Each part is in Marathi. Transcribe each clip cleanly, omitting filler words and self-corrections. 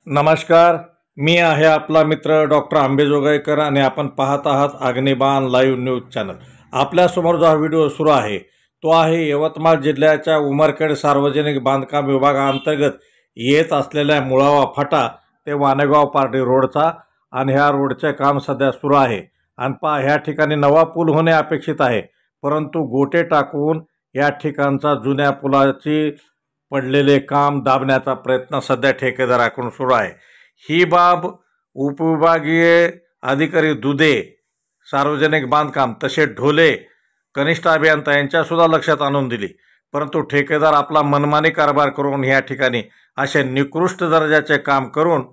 नमस्कार, मी आहे आपला मित्र डॉक्टर आंबेजोगाईकर आणि आपण पाहत आहात अग्निबाण लाईव्ह न्यूज चॅनल। आपल्यासमोर जो हा व्हिडिओ सुरू आहे तो आहे यवतमाळ जिल्ह्याच्या उमरखेड सार्वजनिक बांधकाम विभागाअंतर्गत येत असलेल्या मुळावा फाटा ते वानेगाव पार्टी रोडचा आणि ह्या रोडचे काम सध्या सुरू आहे। आणि ह्या ठिकाणी नवा पूल होणे अपेक्षित आहे, परंतु गोटे टाकून या ठिकाणचा जुन्या पुलाची पडलेले काम दाबण्याचा प्रयत्न सध्या ठेकेदाराकडून सुरू आहे। ही बाब उपविभागीय अधिकारी दुधे, सार्वजनिक बांधकाम तसे ढोले कनिष्ठ अभियंता यांच्या सुद्धा लक्षात आणून दिली, परंतु ठेकेदार आपला मनमानी कारभार करून या ठिकाणी असे निकृष्ट दर्जाचे काम करून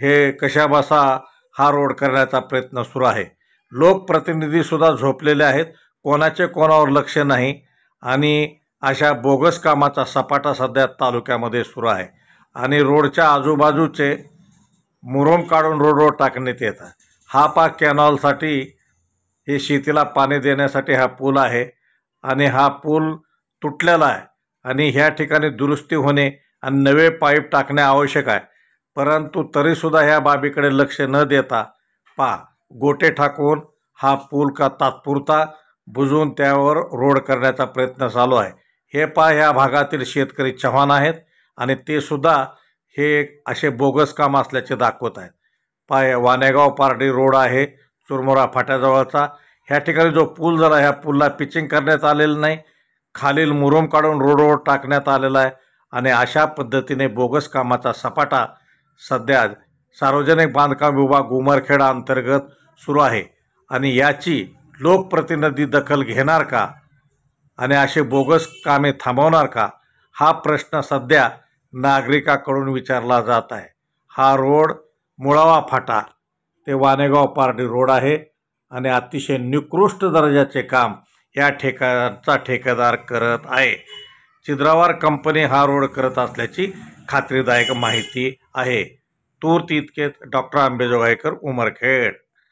हे कशाबसा हा रोड करण्याचा प्रयत्न सुरू आहे। लोकप्रतिनिधी सुद्धा झोपलेले आहेत, कोणाचे कोणावर लक्ष नाही आणि अशा बोगस कामाचा सपाटा सध्या तालुक्यामध्ये सुरू आहे। आणि रोडच्या आजूबाजूचे मुरुम काढून रोड टाकण्यात येतात। हा कॅनॉलसाठी हे शेतीला पाणी देण्यासाठी हा पूल आहे आणि हा पूल तुटलेला आहे आणि ह्या ठिकाणी दुरुस्ती होणे आणि नवे पाईप टाकणे आवश्यक आहे, परंतु तरीसुद्धा ह्या बाबीकडे लक्ष न देता गोटे टाकून हा पूल का तात्पुरता बुजवून त्यावर रोड करण्याचा प्रयत्न चालू आहे। हे ह्या भागातील शेतकरी चव्हाण आहेत आणि ते सुद्धा हे असे बोगस काम असल्याचे दाखवत आहेत। वानेगाव पार्टी रोड आहे चुरमुरा फाट्याजवळचा, ह्या ठिकाणी जो पूल झाला ह्या पुलला पिचिंग करण्यात आलेलं नाही, खालील मुरुम काढून रोडवर टाकण्यात आलेला आहे आणि अशा पद्धतीने बोगस कामाचा सपाटा सध्या सार्वजनिक बांधकाम विभाग उमरखेड अंतर्गत सुरू आहे। आणि याची लोकप्रतिनिधी दखल घेणार का आणि असे बोगस कामे थांबवणार का, हा प्रश्न सध्या नागरिकांकडून विचारला जात आहे। हा रोड मुळावा फाटा ते वानेगाव पार्टी रोड आहे आणि अतिशय निकृष्ट दर्जाचे काम या ठेकेदार करत आहे। चिद्रावार कंपनी हा रोड करत असल्याची खात्रीदायक माहिती आहे। तूर्त इतकेच। डॉक्टर आंबेजोगाईकर, उमरखेड।